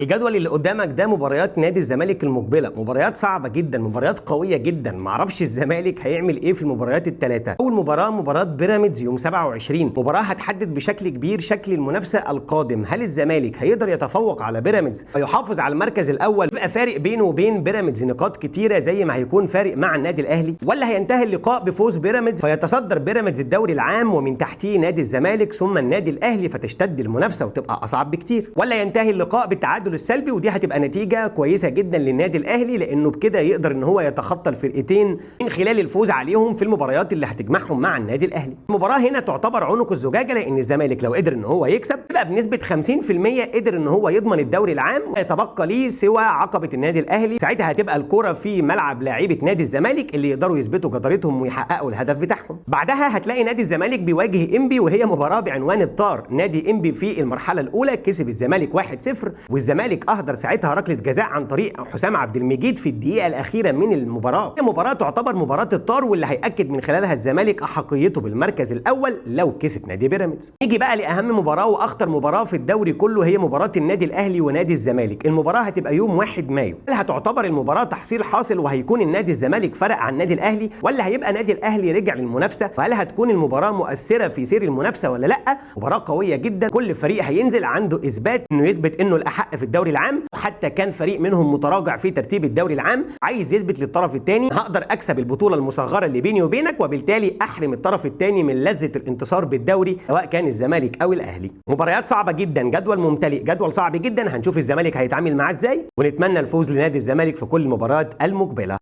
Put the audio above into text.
الجدول اللي قدامك ده مباريات نادي الزمالك المقبله، مباريات صعبه جدا، مباريات قويه جدا. معرفش الزمالك هيعمل ايه في المباريات الثلاثه. اول مباراه مباراه بيراميدز يوم 27، مباراه هتحدد بشكل كبير شكل المنافسه القادم. هل الزمالك هيقدر يتفوق على بيراميدز ويحافظ على المركز الاول، يبقى فارق بينه وبين بيراميدز نقاط كتيره زي ما هيكون فارق مع النادي الاهلي، ولا هينتهي اللقاء بفوز بيراميدز فيتصدر بيراميدز الدوري العام ومن تحتيه نادي الزمالك ثم النادي الاهلي فتشتد المنافسه وتبقى اصعب بكتير، ولا ينتهي اللقاء بالتعادل السلبي ودي هتبقى نتيجه كويسه جدا للنادي الاهلي لانه بكده يقدر ان هو يتخطى الفرقتين من خلال الفوز عليهم في المباريات اللي هتجمعهم مع النادي الاهلي. المباراه هنا تعتبر عنق الزجاجه لان الزمالك لو قدر ان هو يكسب يبقى بنسبه 50% قدر ان هو يضمن الدوري العام ويتبقى ليه سوى عقبه النادي الاهلي. ساعتها هتبقى الكره في ملعب لاعيبه نادي الزمالك اللي يقدروا يثبتوا جدارتهم ويحققوا الهدف بتاعهم. بعدها هتلاقي نادي الزمالك بيواجه انبي وهي مباراه بعنوان الطار. نادي انبي في المرحله الاولى كسب الزمالك 1-0 والزمالك اهدر ساعتها ركله جزاء عن طريق حسام عبد المجيد في الدقيقه الاخيره من المباراه. المباراه تعتبر مباراه الطار واللي هياكد من خلالها الزمالك احقيته بالمركز الاول لو كسب نادي بيراميدز. نيجي بقى لاهم مباراه واخطر مباراه في الدوري كله، هي مباراه النادي الاهلي ونادي الزمالك. المباراه هتبقى يوم 1 مايو. هل هتعتبر المباراه تحصيل حاصل وهيكون النادي الزمالك فرق عن النادي الاهلي، ولا هيبقى نادي الاهلي رجع للمنافسه، وهل هتكون المباراه مؤثره في سير المنافسه ولا لا؟ مباراه قويه جدا، كل فريق هينزل عنده اثبات انه يثبت انه الاحق في الدوري العام، وحتى كان فريق منهم متراجع في ترتيب الدوري العام عايز يثبت للطرف الثاني هقدر اكسب البطوله المصغره اللي بيني وبينك، وبالتالي احرم الطرف الثاني من لذه الانتصار بالدوري سواء كان الزمالك او الاهلي. مباريات صعبه جدا، جدول ممتلئ، جدول صعب جدا. هنشوف الزمالك هيتعامل معاه ازاي، ونتمنى الفوز لنادي الزمالك في كل المباريات المقبله.